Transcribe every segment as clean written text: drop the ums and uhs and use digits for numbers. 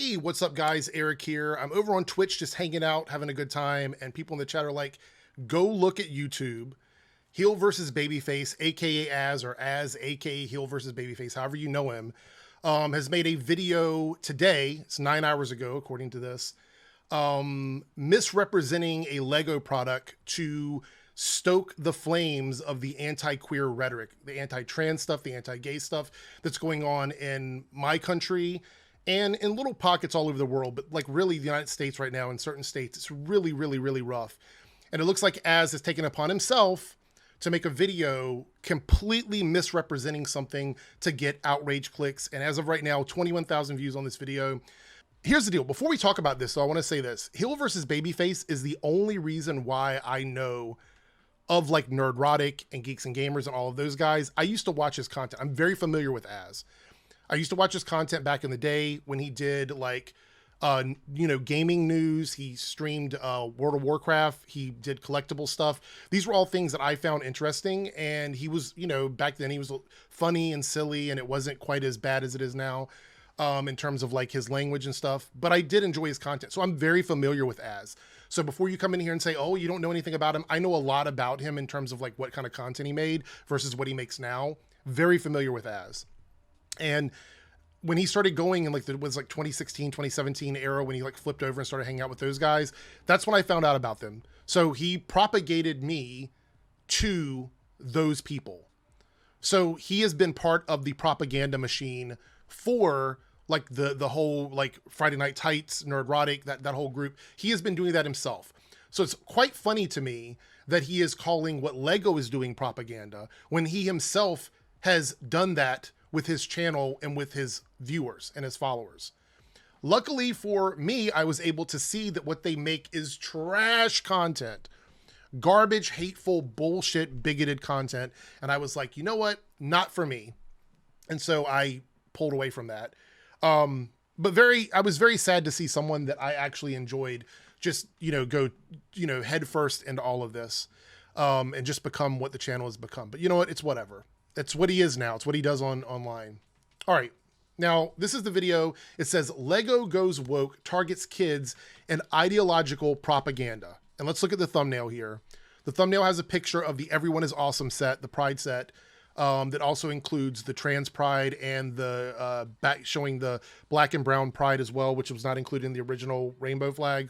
Hey, what's up, guys? Eric here. I'm over on Twitch just hanging out, having a good time, and people in the chat are like, go look at YouTube. HeelVsBabyFace, aka Az, or Az, aka HeelVsBabyFace, however you know him, has made a video today, it's 9 hours ago, according to this, misrepresenting a Lego product to stoke the flames of the anti-queer rhetoric, the anti-trans stuff, the anti-gay stuff that's going on in my country and in little pockets all over the world. But like really the United States right now, in certain states, it's really, really, really rough. And it looks like Az has taken upon himself to make a video completely misrepresenting something to get outrage clicks. And as of right now, 21,000 views on this video. Here's the deal. Before we talk about this, though, I want to say this. HeelVsBabyFace is the only reason why I know of like Nerdrotic and Geeks and Gamers and all of those guys. I used to watch his content. I'm very familiar with Az. I used to watch his content back in the day when he did like, gaming news. He streamed World of Warcraft. He did collectible stuff. These were all things that I found interesting. And he was, back then he was funny and silly, and it wasn't quite as bad as it is now in terms of like his language and stuff. But I did enjoy his content. So I'm very familiar with Az. So before you come in here and say, oh, you don't know anything about him, I know a lot about him in terms of like what kind of content he made versus what he makes now. Very familiar with Az. And when he started going in like, it was like 2016, 2017 era, when he like flipped over and started hanging out with those guys, that's when I found out about them. So he propagated me to those people. So he has been part of the propaganda machine for like the whole like Friday Night Tights, Nerdrotic, that whole group. He has been doing that himself. So it's quite funny to me that he is calling what Lego is doing propaganda when he himself has done that with his channel and with his viewers and his followers. Luckily for me, I was able to see that what they make is trash content, garbage, hateful, bullshit, bigoted content. And I was like, you know what? Not for me. And so I pulled away from that. But I was very sad to see someone that I actually enjoyed just, go, head first into all of this, and just become what the channel has become. But you know what? It's whatever. It's what he is now. It's what he does online. All right. Now, this is the video. It says, Lego goes woke, targets kids, and ideological propaganda. And let's look at the thumbnail here. The thumbnail has a picture of the Everyone is Awesome set, the Pride set, that also includes the trans pride and the back showing the black and brown pride as well, which was not included in the original rainbow flag.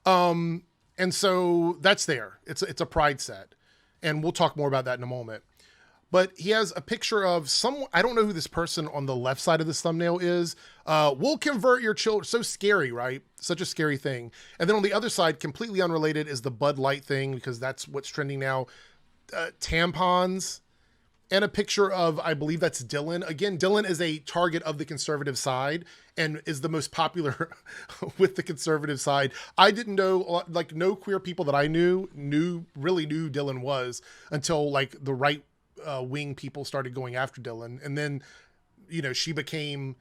And so that's there. It's a pride set. And we'll talk more about that in a moment. But he has a picture of someone, I don't know who this person on the left side of this thumbnail is. We'll convert your children. So scary, right? Such a scary thing. And then on the other side, completely unrelated, is the Bud Light thing, because that's what's trending now. Tampons, and a picture of, I believe that's Dylan. Again, Dylan is a target of the conservative side and is the most popular with the conservative side. I didn't know, like no queer people that I really knew Dylan was until like the right wing people started going after Dylan. And then, she became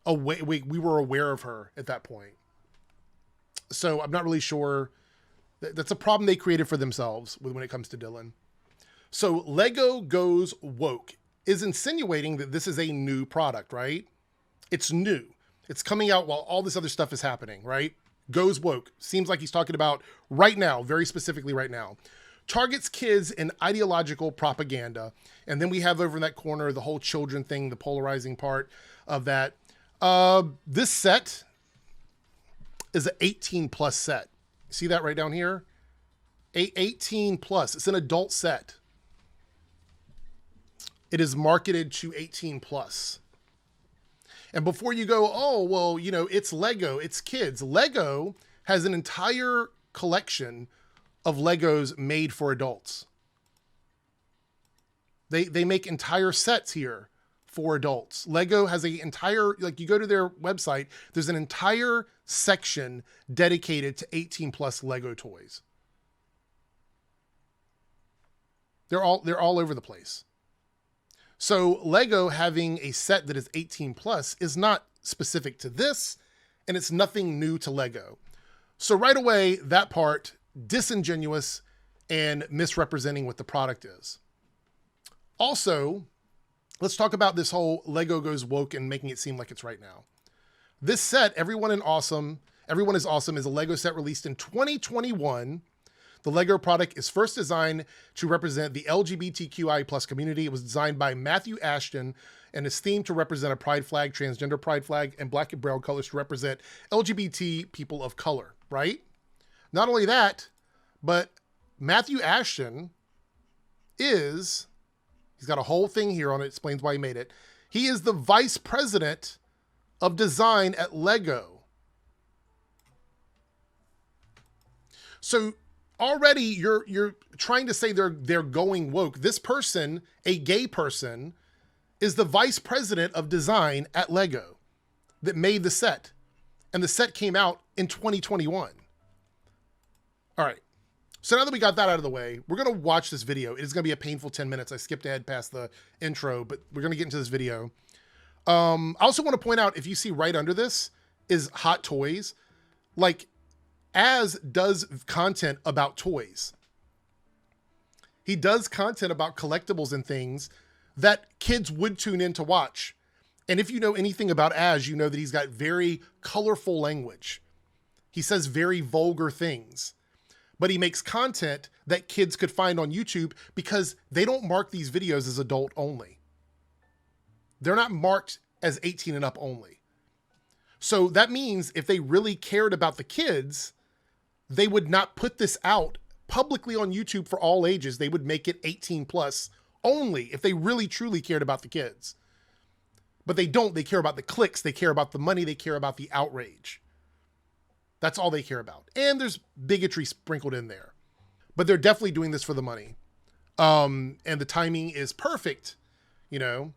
we were aware of her at that point. So I'm not really sure. That's a problem they created for themselves when it comes to Dylan. So Lego goes woke is insinuating that this is a new product, right? It's new. It's coming out while all this other stuff is happening, right? Goes woke. Seems like he's talking about right now, very specifically right now. Targets kids in ideological propaganda. And then we have over in that corner, the whole children thing, the polarizing part of that. This set is an 18 plus set. See that right down here? 18 plus. It's an adult set. It is marketed to 18 plus. And before you go, oh, well, it's Lego, it's kids. Lego has an entire collection of Legos made for adults. They make entire sets here for adults. Lego has an entire, like you go to their website, there's an entire section dedicated to 18 plus Lego toys. They're all over the place. So Lego having a set that is 18 plus is not specific to this, and it's nothing new to Lego. So right away, that part, disingenuous and misrepresenting what the product is. Also, let's talk about this whole Lego goes woke and making it seem like it's right now. This set, Everyone is Awesome, is a Lego set released in 2021. The Lego product is first designed to represent the LGBTQI plus community. It was designed by Matthew Ashton and is themed to represent a pride flag, transgender pride flag, and black and brown colors to represent LGBT people of color, right? Not only that, but Matthew Ashton he's got a whole thing here on it, explains why he made it. He is the vice president of design at Lego. So already you're trying to say they're going woke. This person, a gay person, is the vice president of design at Lego that made the set. And the set came out in 2021. All right. So now that we got that out of the way, we're going to watch this video. It is going to be a painful 10 minutes. I skipped ahead past the intro, but we're going to get into this video. I also want to point out, if you see right under this is Hot Toys, like Az does content about toys. He does content about collectibles and things that kids would tune in to watch. And if you know anything about Az, you know that he's got very colorful language. He says very vulgar things. But he makes content that kids could find on YouTube because they don't mark these videos as adult only. They're not marked as 18 and up only. So that means if they really cared about the kids, they would not put this out publicly on YouTube for all ages. They would make it 18 plus only if they really truly cared about the kids. But they don't. They care about the clicks. They care about the money. They care about the outrage. That's all they care about. And there's bigotry sprinkled in there. But they're definitely doing this for the money. And the timing is perfect, you know.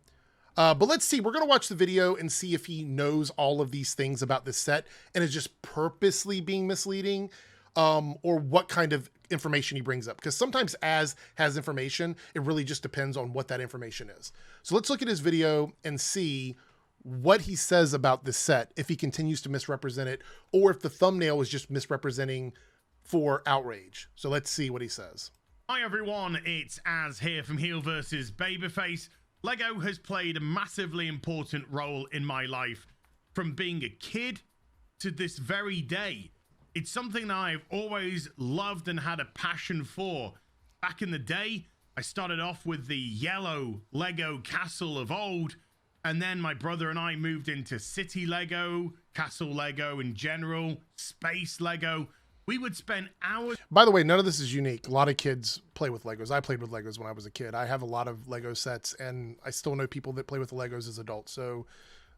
But let's see. We're going to watch the video and see if he knows all of these things about this set and is just purposely being misleading, or what kind of information he brings up. Because sometimes Az has information. It really just depends on what that information is. So let's look at his video and see what he says about this set, if he continues to misrepresent it, or if the thumbnail is just misrepresenting for outrage. So let's see what he says. Hi everyone, it's Az here from HeelVsBabyFace. Lego has played a massively important role in my life from being a kid to this very day. It's something that I've always loved and had a passion for. Back in the day, I started off with the yellow Lego castle of old, and then my brother and I moved into city Lego, castle Lego in general, space Lego. We would spend hours. By the way, none of this is unique. A lot of kids play with Legos. I played with Legos when I was a kid. I have a lot of Lego sets, and I still know people that play with the Legos as adults. So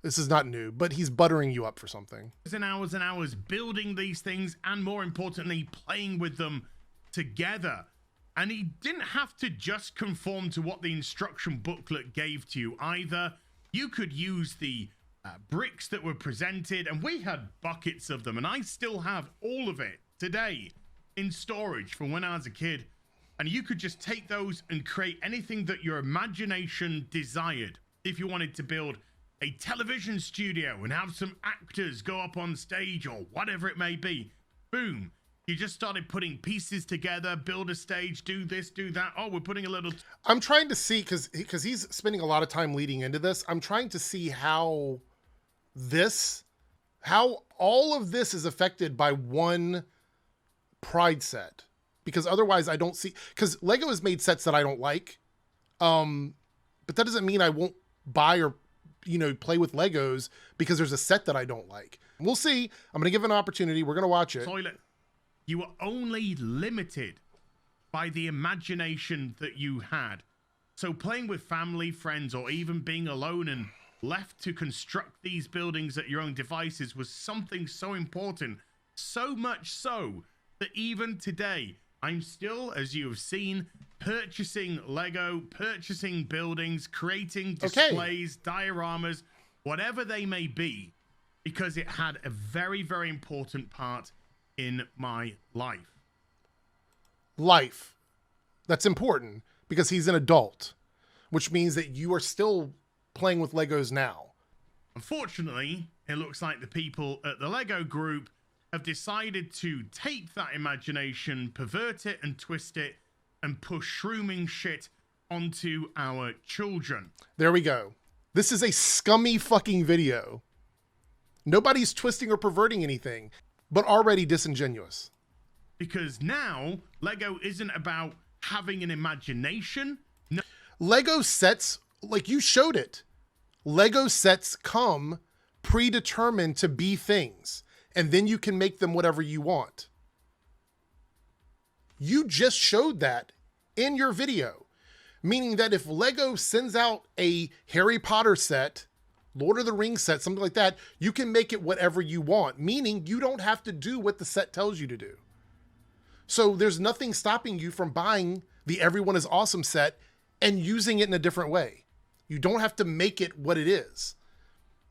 this is not new, but he's buttering you up for something. And hours building these things, and more importantly, playing with them together. And he didn't have to just conform to what the instruction booklet gave to you either. You could use the bricks that were presented, and we had buckets of them, and I still have all of it today in storage from when I was a kid. And you could just take those and create anything that your imagination desired. If you wanted to build a television studio and have some actors go up on stage or whatever it may be, boom. You just started putting pieces together, build a stage, do this, do that. Oh, we're putting a little... I'm trying to see, because he's spending a lot of time leading into this. I'm trying to see how all of this is affected by one Pride set. Because otherwise I don't see... Because Lego has made sets that I don't like. But that doesn't mean I won't buy or, you know, play with Legos because there's a set that I don't like. We'll see. I'm going to give it an opportunity. We're going to watch it. Toilet. You were only limited by the imagination that you had. So playing with family, friends, or even being alone and left to construct these buildings at your own devices was something so important. So much so that even today, I'm still, as you have seen, purchasing Lego, purchasing buildings, creating displays, dioramas, whatever they may be, because it had a very, very important part in my life. That's important because he's an adult, which means that you are still playing with Legos now. Unfortunately, it looks like the people at the Lego group have decided to take that imagination, pervert it and twist it and push shrooming shit onto our children. There we go. This is a scummy fucking video. Nobody's twisting or perverting anything, but already disingenuous. Because now Lego isn't about having an imagination. No. Lego sets, like you showed it, Lego sets come predetermined to be things, and then you can make them whatever you want. You just showed that in your video, meaning that if Lego sends out a Harry Potter set, Lord of the Rings set, something like that, you can make it whatever you want, meaning you don't have to do what the set tells you to do. So there's nothing stopping you from buying the Everyone is Awesome set and using it in a different way. You don't have to make it what it is.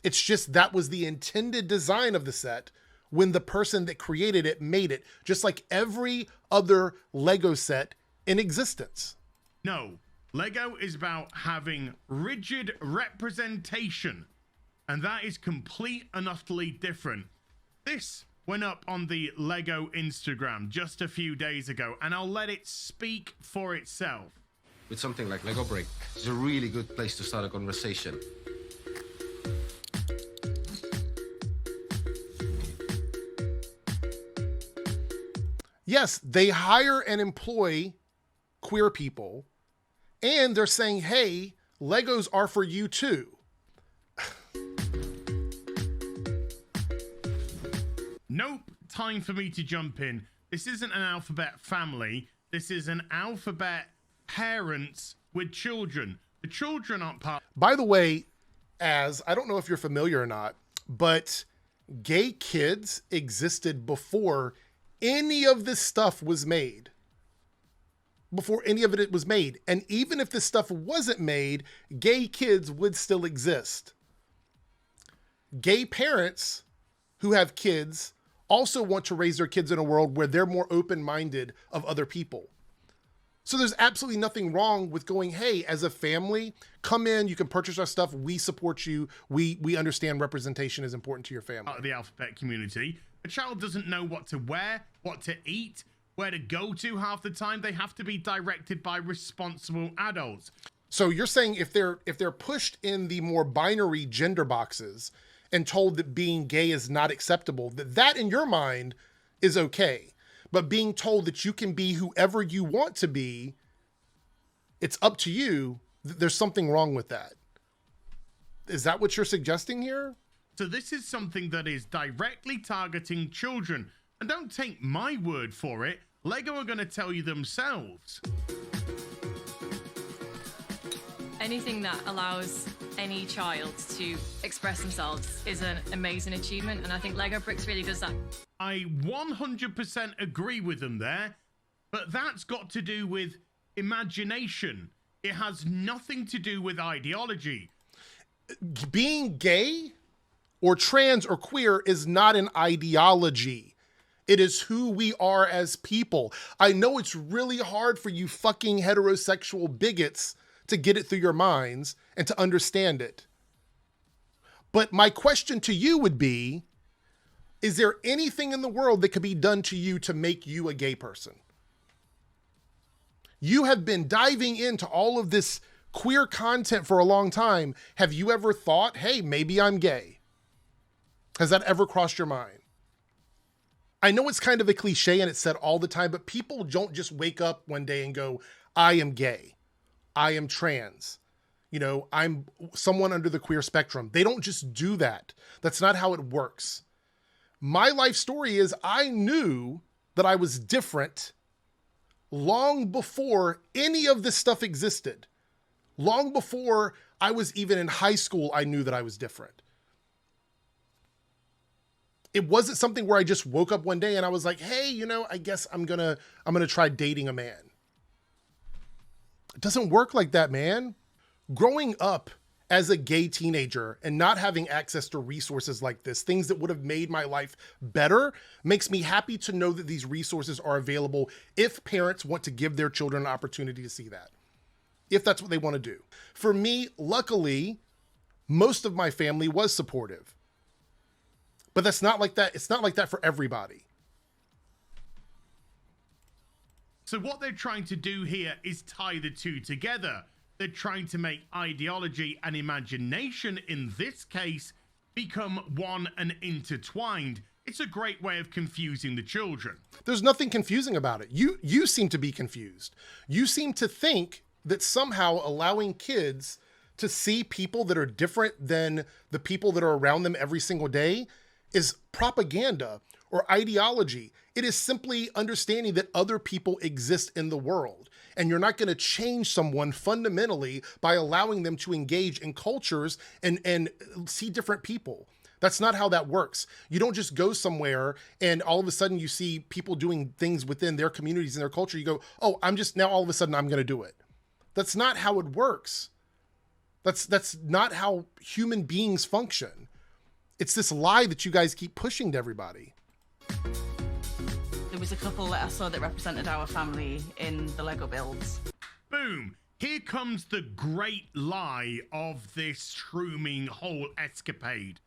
It's just that was the intended design of the set when the person that created it made it, just like every other Lego set in existence. No, Lego is about having rigid representation, and that is complete and utterly different. This went up on the Lego Instagram just a few days ago, and I'll let it speak for itself. With something like Lego Brick, it's a really good place to start a conversation. Yes, they hire and employ queer people, and they're saying, hey, Legos are for you too. Nope, time for me to jump in. This isn't an alphabet family. This is an alphabet parents with children. The children aren't part. By the way, I don't know if you're familiar or not, but gay kids existed before any of this stuff was made. Before any of it was made. And even if this stuff wasn't made, gay kids would still exist. Gay parents who have kids also want to raise their kids in a world where they're more open-minded of other people. So there's absolutely nothing wrong with going, hey, as a family, come in, you can purchase our stuff, we support you, we understand representation is important to your family. Part of the alphabet community. A child doesn't know what to wear, what to eat, where to go to half the time. They have to be directed by responsible adults. So you're saying if they're pushed in the more binary gender boxes and told that being gay is not acceptable, that in your mind is okay. But being told that you can be whoever you want to be, it's up to you, there's something wrong with that. Is that what you're suggesting here? So this is something that is directly targeting children. And don't take my word for it. Lego are going to tell you themselves. Anything that allows any child to express themselves is an amazing achievement, and I think Lego Bricks really does that. I 100% agree with them there, but that's got to do with imagination. It has nothing to do with ideology. Being gay or trans or queer is not an ideology. It is who we are as people. I know it's really hard for you fucking heterosexual bigots to get it through your minds and to understand it. But my question to you would be, is there anything in the world that could be done to you to make you a gay person? You have been diving into all of this queer content for a long time. Have you ever thought, hey, maybe I'm gay? Has that ever crossed your mind? I know it's kind of a cliche and it's said all the time, but people don't just wake up one day and go, I am gay. I am trans. You know, I'm someone under the queer spectrum. They don't just do that. That's not how it works. My life story is I knew that I was different long before any of this stuff existed. Long before I was even in high school, I knew that I was different. It wasn't something where I just woke up one day and I was like, hey, you know, I guess I'm gonna try dating a man. It doesn't work like that, man. Growing up as a gay teenager and not having access to resources like this, things that would have made my life better, makes me happy to know that these resources are available if parents want to give their children an opportunity to see that, if that's what they want to do. For me, luckily, most of my family was supportive. But that's not like that. It's not like that for everybody. So what they're trying to do here is tie the two together. They're trying to make ideology and imagination, in this case, become one and intertwined. It's a great way of confusing the children. There's nothing confusing about it. You seem to be confused. You seem to think that somehow allowing kids to see people that are different than the people that are around them every single day is propaganda or ideology. It is simply understanding that other people exist in the world. And you're not going to change someone fundamentally by allowing them to engage in cultures and see different people. That's not how that works. You don't just go somewhere and all of a sudden you see people doing things within their communities and their culture. You go, oh, now all of a sudden I'm going to do it. That's not how it works. That's not how human beings function. It's this lie that you guys keep pushing to everybody. There was a couple that I saw that represented our family in the Lego builds. Boom. Here comes the great lie of this shrooming whole escapade.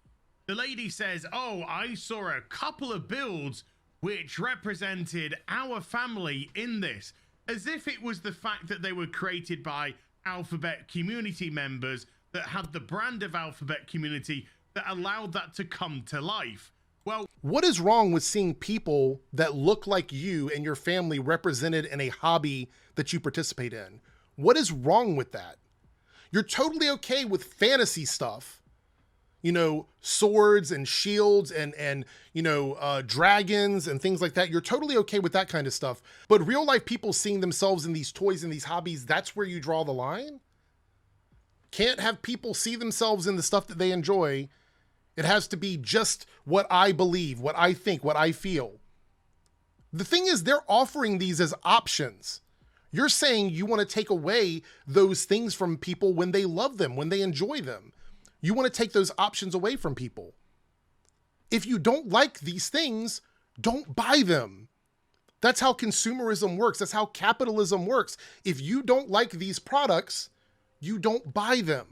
The lady says, oh, I saw a couple of builds which represented our family in this, as if it was the fact that they were created by Alphabet community members that had the brand of Alphabet community that allowed that to come to life. Well, what is wrong with seeing people that look like you and your family represented in a hobby that you participate in? What is wrong with that? You're totally okay with fantasy stuff, you know, swords and shields and dragons and things like that. You're totally okay with that kind of stuff. But real life people seeing themselves in these toys and these hobbies, that's where you draw the line? Can't have people see themselves in the stuff that they enjoy. It has to be just what I believe, what I think, what I feel. The thing is, they're offering these as options. You're saying you want to take away those things from people when they love them, when they enjoy them. You want to take those options away from people. If you don't like these things, don't buy them. That's how consumerism works. That's how capitalism works. If you don't like these products, you don't buy them.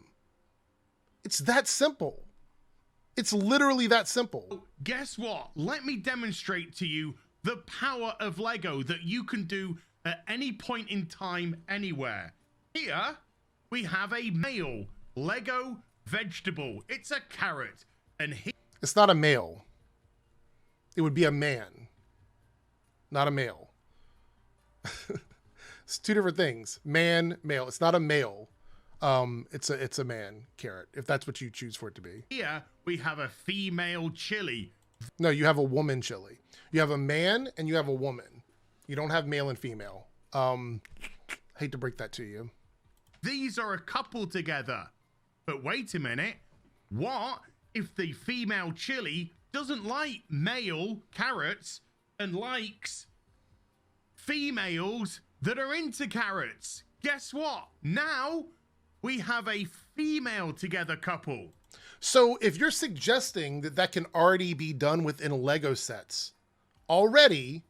It's that simple. It's literally that simple. Guess what? Let me demonstrate to you the power of Lego that you can do at any point in time, anywhere. Here, we have a male Lego vegetable. It's a carrot. And it's not a male. It would be a man, not a male. It's two different things. Man, male. It's not a male. It's a man carrot, if that's what you choose for it to be. Here we have a female chili. No, you have a woman chili. You have a man and you have a woman. You don't have male and female. Hate to break that to you. These are a couple together. But wait a minute. What if the female chili doesn't like male carrots and likes females that are into carrots? Guess what? Now we have a female together couple. So if you're suggesting that that can already be done within Lego sets already,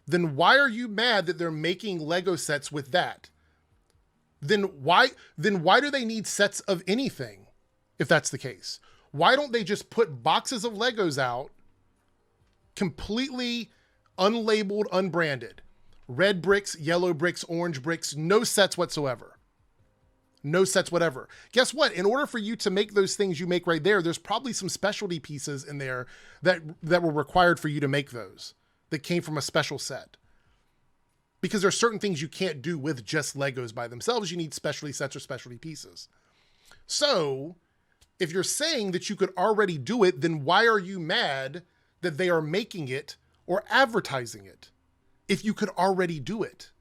then why are you mad that they're making Lego sets with that? Then why do they need sets of anything if that's the case? Why don't they just put boxes of Legos out, completely unlabeled, unbranded? Red bricks, yellow bricks, orange bricks, no sets whatsoever. No sets, whatever. Guess what? In order for you to make those things you make right there, there's probably some specialty pieces in there that were required for you to make those, that came from a special set. Because there are certain things you can't do with just Legos by themselves. You need specialty sets or specialty pieces. So if you're saying that you could already do it, then why are you mad that they are making it or advertising it if you could already do it?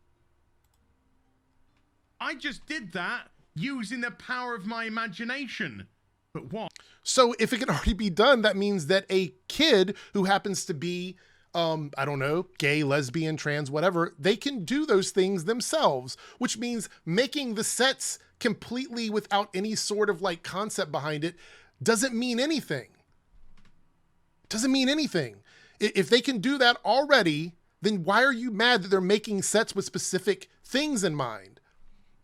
I just did that using the power of my imagination. But what? So if it can already be done, that means that a kid who happens to be, I don't know, gay, lesbian, trans, whatever, they can do those things themselves, which means making the sets completely without any sort of like concept behind it doesn't mean anything. Doesn't mean anything. If they can do that already, then why are you mad that they're making sets with specific things in mind?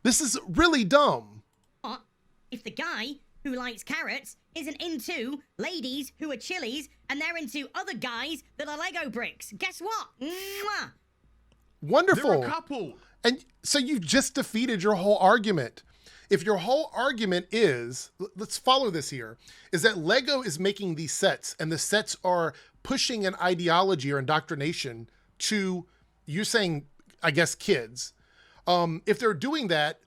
This is really dumb. What if the guy who likes carrots isn't into ladies who are chilies and they're into other guys that are Lego bricks? Guess what? Mwah! Wonderful. They're a couple. And so you've just defeated your whole argument. if your whole argument is, let's follow this here, is that Lego is making these sets and the sets are pushing an ideology or indoctrination to, you're saying, I guess, kids. If they're doing that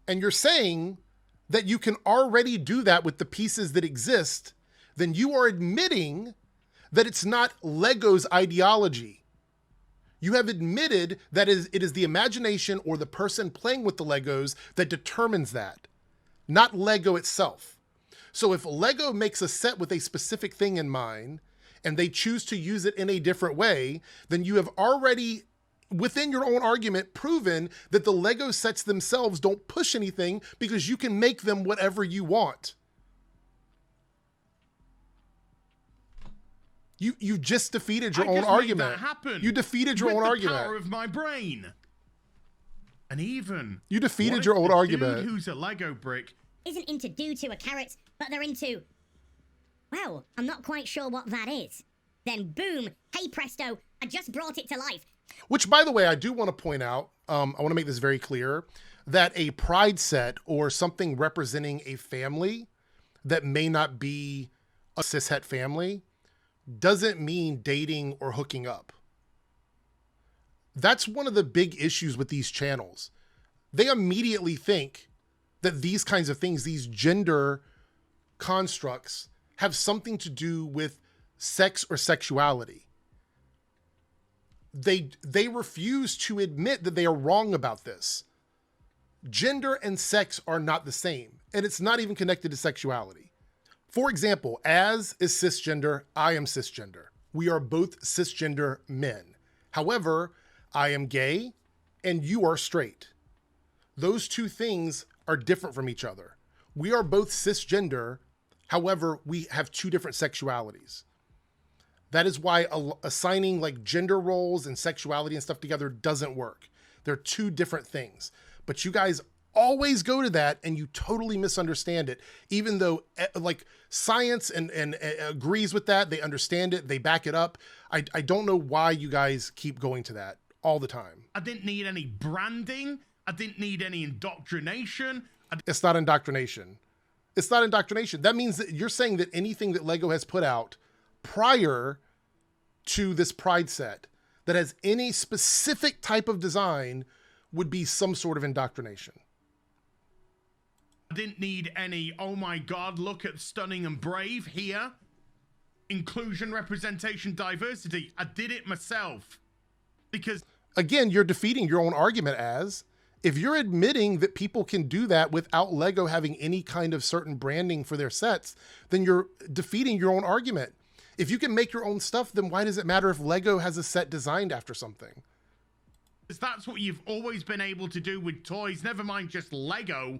and you're saying that you can already do that with the pieces that exist, then you are admitting that it's not Lego's ideology. You have admitted that it is the imagination or the person playing with the Legos that determines that, not Lego itself. So if Lego makes a set with a specific thing in mind and they choose to use it in a different way, then you have already, within your own argument, proven that the Lego sets themselves don't push anything because you can make them whatever you want. You just defeated your own argument. That happen You defeated your own argument. With the power of my brain. And even you defeated your own argument. Dude who's a Lego brick isn't into due to a carrot, but they're into, well, I'm not quite sure what that is. Then boom, hey presto, I just brought it to life. Which, by the way, I do want to point out, I want to make this very clear, that a pride set or something representing a family that may not be a cishet family doesn't mean dating or hooking up. That's one of the big issues with these channels. They immediately think that these kinds of things, these gender constructs, have something to do with sex or sexuality. They refuse to admit that they are wrong about this. Gender and sex are not the same, and it's not even connected to sexuality. For example, Az is cisgender, I am cisgender. We are both cisgender men. However, I am gay and you are straight. Those two things are different from each other. We are both cisgender, however, we have two different sexualities. That is why assigning like gender roles and sexuality and stuff together doesn't work. They're two different things. But you guys always go to that and you totally misunderstand it, even though like science and agrees with that. They understand it. They back it up. I don't know why you guys keep going to that all the time. I didn't need any branding. I didn't need any indoctrination. It's not indoctrination. It's not indoctrination. That means that you're saying that anything that Lego has put out prior to this Pride set that has any specific type of design would be some sort of indoctrination. I didn't need any, oh my God, look at stunning and brave here. Inclusion, representation, diversity. I did it myself. Because again, you're defeating your own argument. As if you're admitting that people can do that without Lego having any kind of certain branding for their sets, then you're defeating your own argument. If you can make your own stuff, then why does it matter if Lego has a set designed after something? That's what you've always been able to do with toys, never mind just Lego,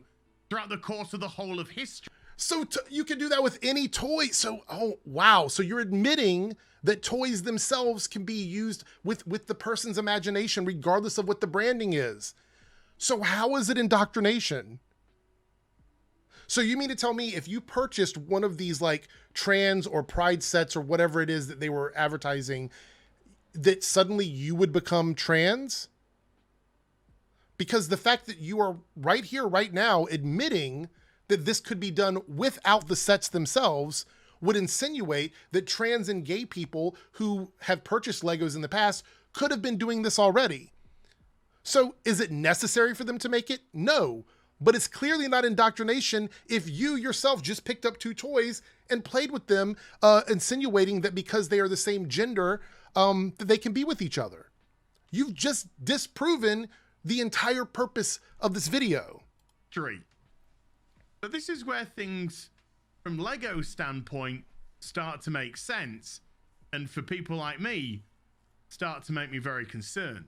throughout the course of the whole of history. So you can do that with any toy. So, oh, wow. So you're admitting that toys themselves can be used with the person's imagination, regardless of what the branding is. So how is it indoctrination? So you mean to tell me if you purchased one of these like trans or pride sets or whatever it is that they were advertising, that suddenly you would become trans? Because the fact that you are right here, right now, admitting that this could be done without the sets themselves would insinuate that trans and gay people who have purchased Legos in the past could have been doing this already. So is it necessary for them to make it? No, but it's clearly not indoctrination if you yourself just picked up two toys and played with them, insinuating that because they are the same gender, that they can be with each other. You've just disproven the entire purpose of this video. But this is where things, from Lego's standpoint, start to make sense. And for people like me, start to make me very concerned.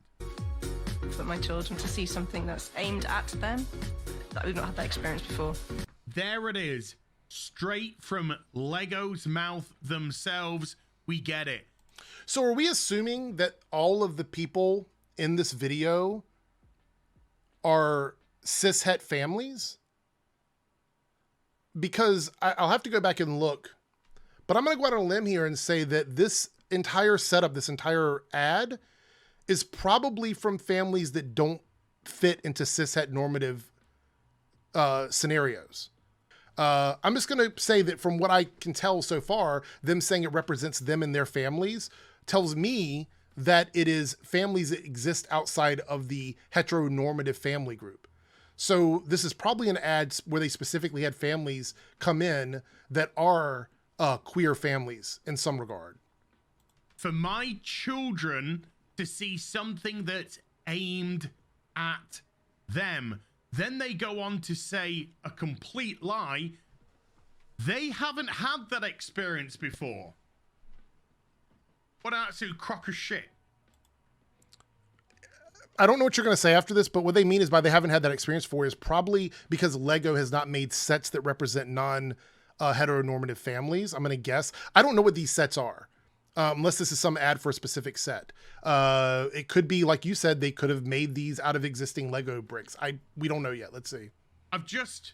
For my children to see something that's aimed at them, that we've not had that experience before. There it is. Straight from Lego's mouth themselves. We get it. So are we assuming that all of the people in this video are cishet families? Because I'll have to go back and look, but I'm going to go out on a limb here and say that this entire setup, this entire ad, is probably from families that don't fit into cishet normative scenarios. I'm just going to say that from what I can tell so far, them saying it represents them and their families tells me that it is families that exist outside of the heteronormative family group. So this is probably an ad where they specifically had families come in that are queer families in some regard. For my children to see something that's aimed at them, then they go on to say a complete lie. They haven't had that experience before. What an absolute crock of shit. I don't know what you're going to say after this, but what they mean is by they haven't had that experience for is probably because Lego has not made sets that represent non-heteronormative families. I'm going to guess. I don't know what these sets are, unless this is some ad for a specific set. It could be, like you said, they could have made these out of existing Lego bricks. We don't know yet. Let's see. I've just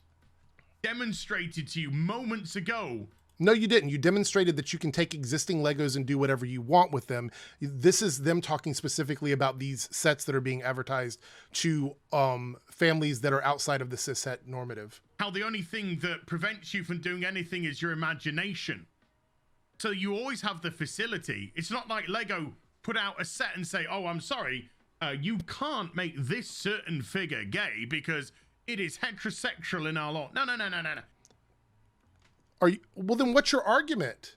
demonstrated to you moments ago. No, you didn't. You demonstrated that you can take existing Legos and do whatever you want with them. This is them talking specifically about these sets that are being advertised to families that are outside of the cishet normative. How the only thing that prevents you from doing anything is your imagination. So you always have the facility. It's not like Lego put out a set and say, oh, I'm sorry, you can't make this certain figure gay because it is heterosexual in our law. No. Well, then what's your argument?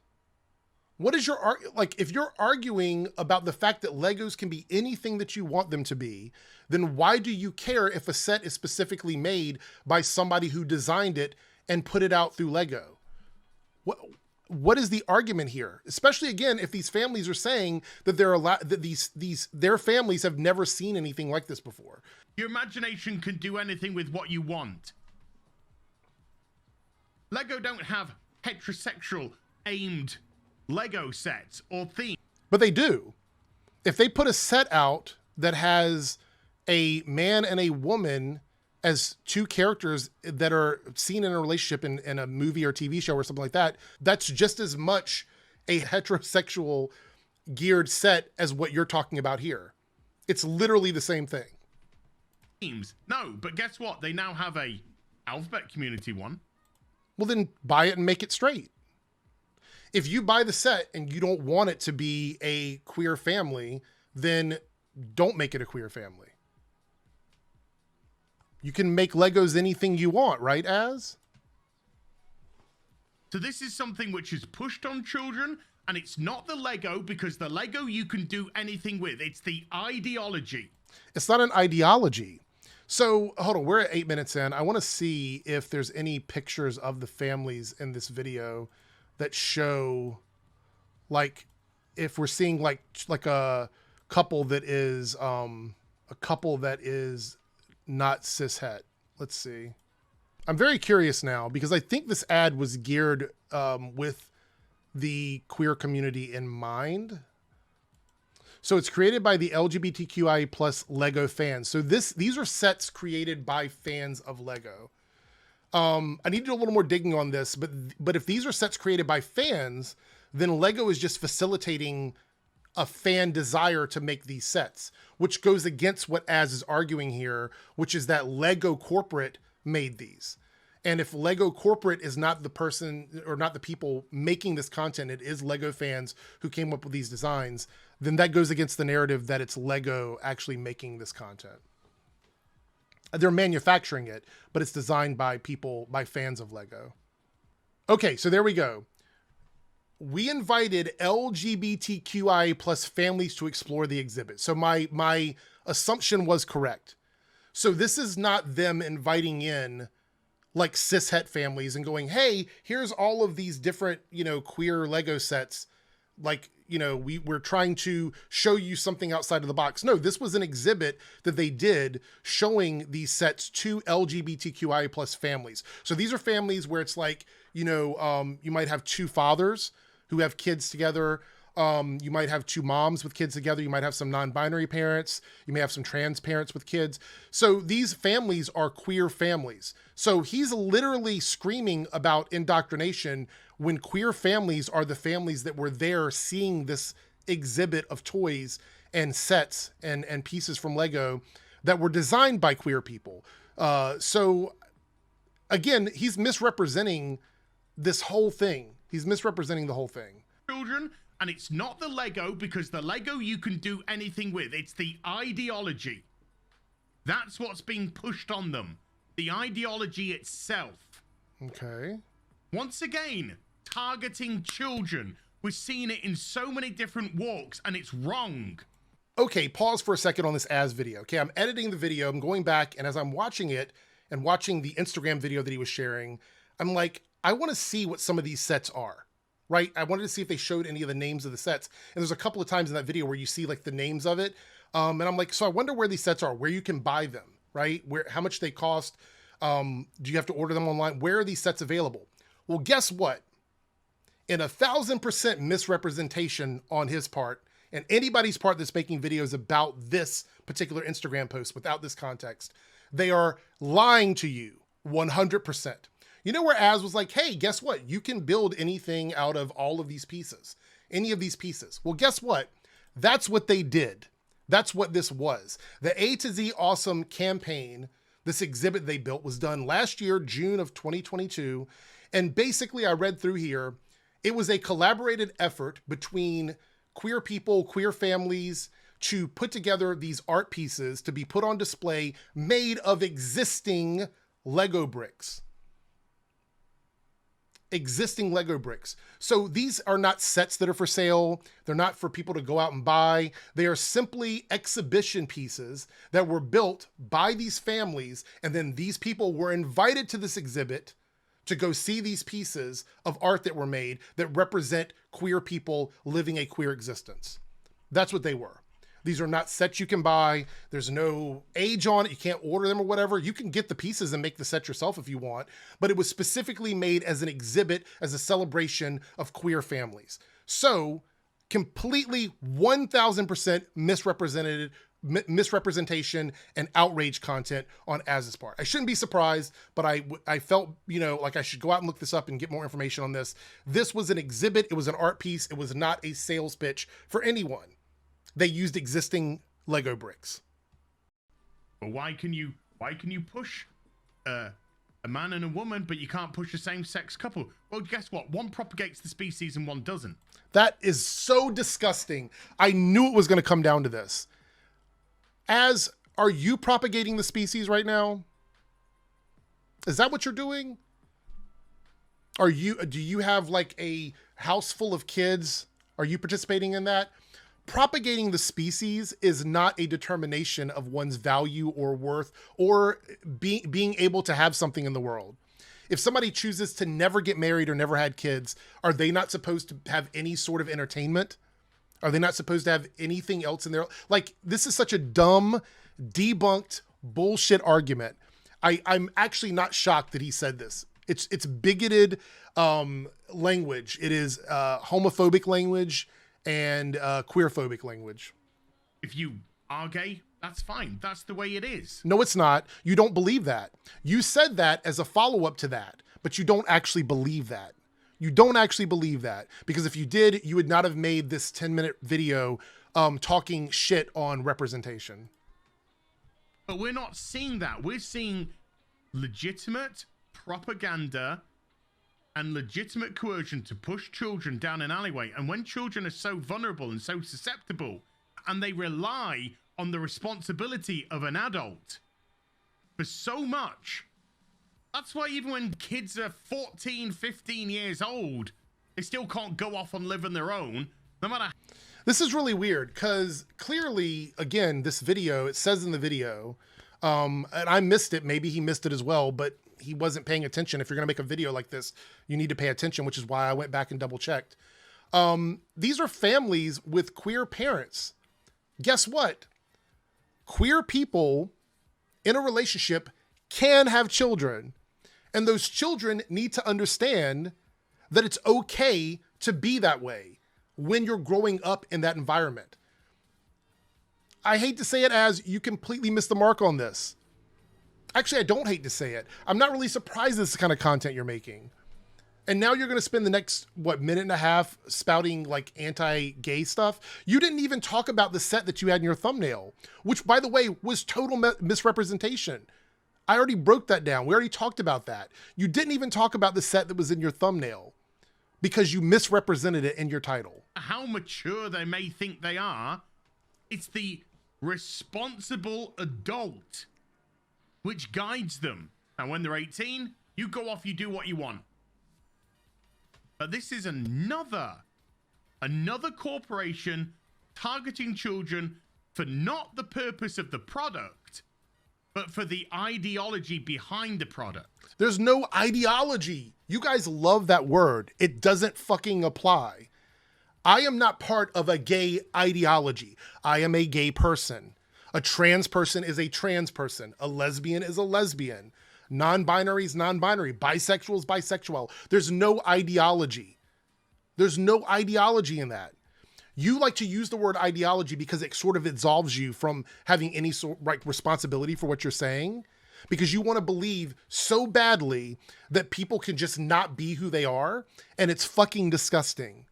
What is your like? If you're arguing about the fact that Legos can be anything that you want them to be, then why do you care if a set is specifically made by somebody who designed it and put it out through Lego? What is the argument here? Especially again, if these families are saying that their families have never seen anything like this before. Your imagination can do anything with what you want. Lego don't have heterosexual aimed Lego sets or themes. But they do. If they put a set out that has a man and a woman as two characters that are seen in a relationship in a movie or TV show or something like that, that's just as much a heterosexual geared set as what you're talking about here. It's literally the same thing. No, but guess what? They now have a alphabet community one. Well, then buy it and make it straight. If you buy the set and you don't want it to be a queer family, then don't make it a queer family. You can make Legos anything you want, right, Az? So this is something which is pushed on children, and it's not the Lego, because the Lego you can do anything with. It's the ideology. It's not an ideology. So hold on, we're at 8 minutes in. I want to see if there's any pictures of the families in this video that show, like, if we're seeing like a couple that is not cishet. Let's see. I'm very curious now because I think this ad was geared with the queer community in mind. So it's created by the LGBTQI plus Lego fans. So these are sets created by fans of Lego. I need to do a little more digging on this, but if these are sets created by fans, then Lego is just facilitating a fan desire to make these sets, which goes against what Az is arguing here, which is that Lego corporate made these. And if Lego corporate is not the person or not the people making this content, it is Lego fans who came up with these designs, then that goes against the narrative that it's Lego actually making this content. They're manufacturing it, but it's designed by people, by fans of Lego. Okay, so there we go. We invited LGBTQI plus families to explore the exhibit. So my assumption was correct. So this is not them inviting in like cishet families and going, hey, here's all of these different, queer Lego sets. Like, we're trying to show you something outside of the box. No, this was an exhibit that they did showing these sets to LGBTQI plus families. So these are families where it's like, you might have two fathers who have kids together. You might have two moms with kids together. You might have some non-binary parents. You may have some trans parents with kids. So these families are queer families. So he's literally screaming about indoctrination when queer families are the families that were there seeing this exhibit of toys and sets and pieces from Lego that were designed by queer people. So again, he's misrepresenting this whole thing. He's misrepresenting the whole thing. Children, and it's not the Lego, because the Lego you can do anything with. It's the ideology. That's what's being pushed on them. The ideology itself. Okay. Once again, targeting children. We're seeing it in so many different walks, and it's wrong. Okay, pause for a second on this as video. Okay, I'm editing the video. I'm going back, and as I'm watching it and watching the Instagram video that he was sharing, I'm like, I want to see what some of these sets are, right? I wanted to see if they showed any of the names of the sets. And there's a couple of times in that video where you see like the names of it. And I'm like, so I wonder where these sets are, where you can buy them, right? How much they cost. Do you have to order them online? Where are these sets available? Well, guess what? In 1,000% misrepresentation on his part, and anybody's part that's making videos about this particular Instagram post without this context, they are lying to you 100%. You know where Az was like, hey, guess what? You can build anything out of all of these pieces, any of these pieces. Well, guess what? That's what they did. That's what this was. The A to Z Awesome campaign, this exhibit they built, was done last year, June of 2022. And basically, I read through here, it was a collaborated effort between queer people, queer families, to put together these art pieces to be put on display made of existing Lego bricks. Existing Lego bricks. So these are not sets that are for sale. They're not for people to go out and buy. They are simply exhibition pieces that were built by these families. And then these people were invited to this exhibit to go see these pieces of art that were made that represent queer people living a queer existence. That's what they were. These are not sets you can buy. There's no age on it. You can't order them or whatever. You can get the pieces and make the set yourself if you want, but it was specifically made as an exhibit, as a celebration of queer families. So completely 1,000% misrepresentation and outrage content on Az's part. I shouldn't be surprised, but I felt, like I should go out and look this up and get more information on this. This was an exhibit. It was an art piece. It was not a sales pitch for anyone. They used existing Lego bricks. But why can you push a man and a woman, but you can't push a same-sex couple? Well, guess what? One propagates the species and one doesn't. That is so disgusting. I knew it was going to come down to this. Are you propagating the species right now? Is that what you're doing? Do you have like a house full of kids? Are you participating in that? Propagating the species is not a determination of one's value or worth or being able to have something in the world. If somebody chooses to never get married or never had kids, are they not supposed to have any sort of entertainment? Are they not supposed to have anything else in their, like, this is such a dumb, debunked bullshit argument. I'm actually not shocked that he said this. It's bigoted language. It is homophobic language and queerphobic language. If you are gay, that's fine. That's the way it is. No, it's not. You don't believe that. You said that as a follow-up to that, but you don't actually believe that. You don't actually believe that, because if you did, you would not have made this 10-minute video talking shit on representation. But we're not seeing that. We're seeing legitimate propaganda and legitimate coercion to push children down an alleyway. And when children are so vulnerable and so susceptible, and they rely on the responsibility of an adult for so much, that's why even when kids are 14, 15 years old, they still can't go off and live on their own, no matter. This is really weird, because clearly, again, this video, it says in the video, and I missed it, maybe he missed it as well, but he wasn't paying attention. If you're going to make a video like this, you need to pay attention, which is why I went back and double checked. These are families with queer parents. Guess what? Queer people in a relationship can have children, and those children need to understand that it's okay to be that way when you're growing up in that environment. I hate to say it, as you completely missed the mark on this. Actually, I don't hate to say it. I'm not really surprised this is the kind of content you're making. And now you're going to spend the next, minute and a half spouting like anti-gay stuff. You didn't even talk about the set that you had in your thumbnail, which, by the way, was total misrepresentation. I already broke that down. We already talked about that. You didn't even talk about the set that was in your thumbnail because you misrepresented it in your title. How mature they may think they are, it's the responsible adult which guides them. And when they're 18, you go off, you do what you want. But this is another corporation targeting children for not the purpose of the product, but for the ideology behind the product. There's no ideology. You guys love that word. It doesn't fucking apply. I am not part of a gay ideology. I am a gay person. A trans person is a trans person. A lesbian is a lesbian. Non-binary is non-binary. Bisexual is bisexual. There's no ideology. There's no ideology in that. You like to use the word ideology because it sort of absolves you from having any sort of responsibility for what you're saying, because you want to believe so badly that people can just not be who they are, and it's fucking disgusting.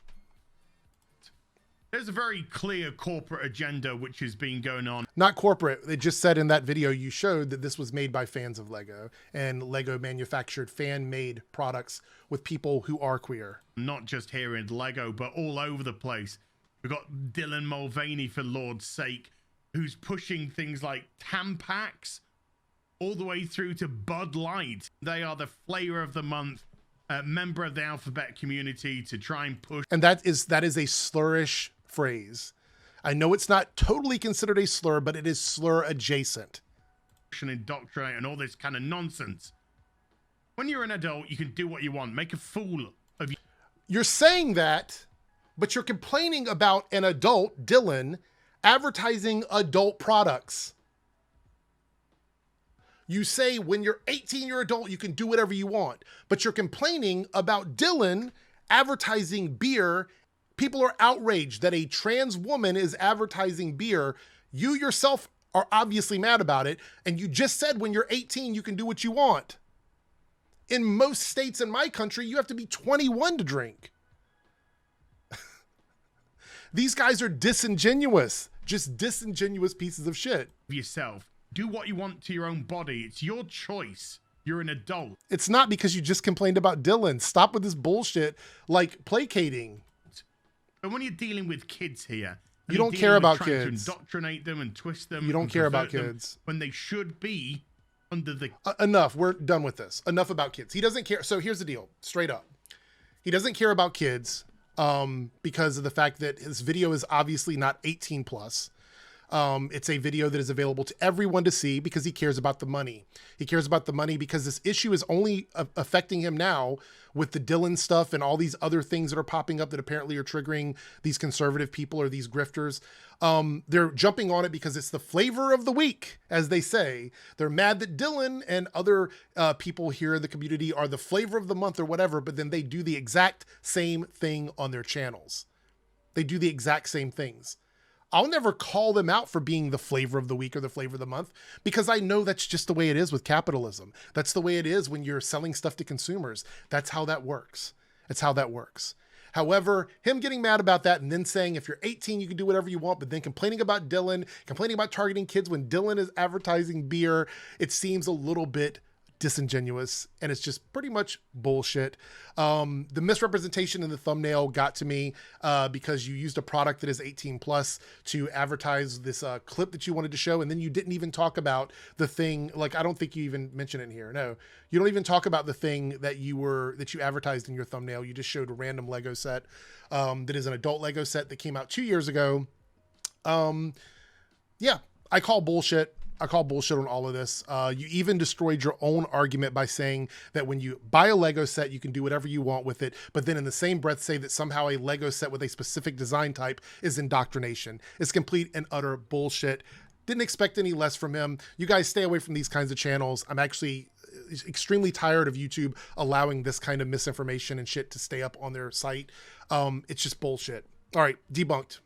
There's a very clear corporate agenda which has been going on. Not corporate. They just said in that video you showed that this was made by fans of Lego, and Lego manufactured fan-made products with people who are queer. Not just here in Lego, but all over the place. We've got Dylan Mulvaney, for Lord's sake, who's pushing things like Tampax all the way through to Bud Light. They are the flavor of the month, member of the alphabet community to try and push. And that is a slurish phrase. I know it's not totally considered a slur, but it is slur adjacent. And indoctrinate and all this kind of nonsense. When you're an adult, you can do what you want. Make a fool of you. You're saying that, but you're complaining about an adult, Dylan, advertising adult products. You say when you're 18, you're adult, you can do whatever you want, but you're complaining about Dylan advertising beer. People are outraged that a trans woman is advertising beer. You yourself are obviously mad about it, and you just said when you're 18, you can do what you want. In most states in my country, you have to be 21 to drink. These guys are disingenuous, just disingenuous pieces of shit. Yourself. Do what you want to your own body. It's your choice. You're an adult. It's not because you just complained about Dylan. Stop with this bullshit, like placating. But when you're dealing with kids here, you don't care about kids. To indoctrinate them and twist them. You don't care about kids. When they should be under the... Enough. We're done with this. Enough about kids. He doesn't care. So here's the deal. Straight up. He doesn't care about kids because of the fact that his video is obviously not 18 plus. It's a video that is available to everyone to see because he cares about the money. He cares about the money because this issue is only affecting him now with the Dylan stuff and all these other things that are popping up that apparently are triggering these conservative people or these grifters. They're jumping on it because it's the flavor of the week, as they say. They're mad that Dylan and other people here in the community are the flavor of the month or whatever, but then they do the exact same thing on their channels. They do the exact same things. I'll never call them out for being the flavor of the week or the flavor of the month because I know that's just the way it is with capitalism. That's the way it is when you're selling stuff to consumers. That's how that works. That's how that works. However, him getting mad about that and then saying if you're 18, you can do whatever you want, but then complaining about Dylan, complaining about targeting kids when Dylan is advertising beer, it seems a little bit disingenuous, and it's just pretty much bullshit. The misrepresentation in the thumbnail got to me because you used a product that is 18 plus to advertise this clip that you wanted to show, and then you didn't even talk about the thing. Like, I don't think you even mention it in here. No, you don't even talk about the thing that you advertised in your thumbnail. You just showed a random Lego set that is an adult Lego set that came out 2 years ago. Yeah, I call bullshit. I call bullshit on all of this. You even destroyed your own argument by saying that when you buy a Lego set, you can do whatever you want with it, but then in the same breath say that somehow a Lego set with a specific design type is indoctrination. It's complete and utter bullshit. Didn't expect any less from him. You guys stay away from these kinds of channels. I'm actually extremely tired of YouTube allowing this kind of misinformation and shit to stay up on their site. It's just bullshit. All right, debunked.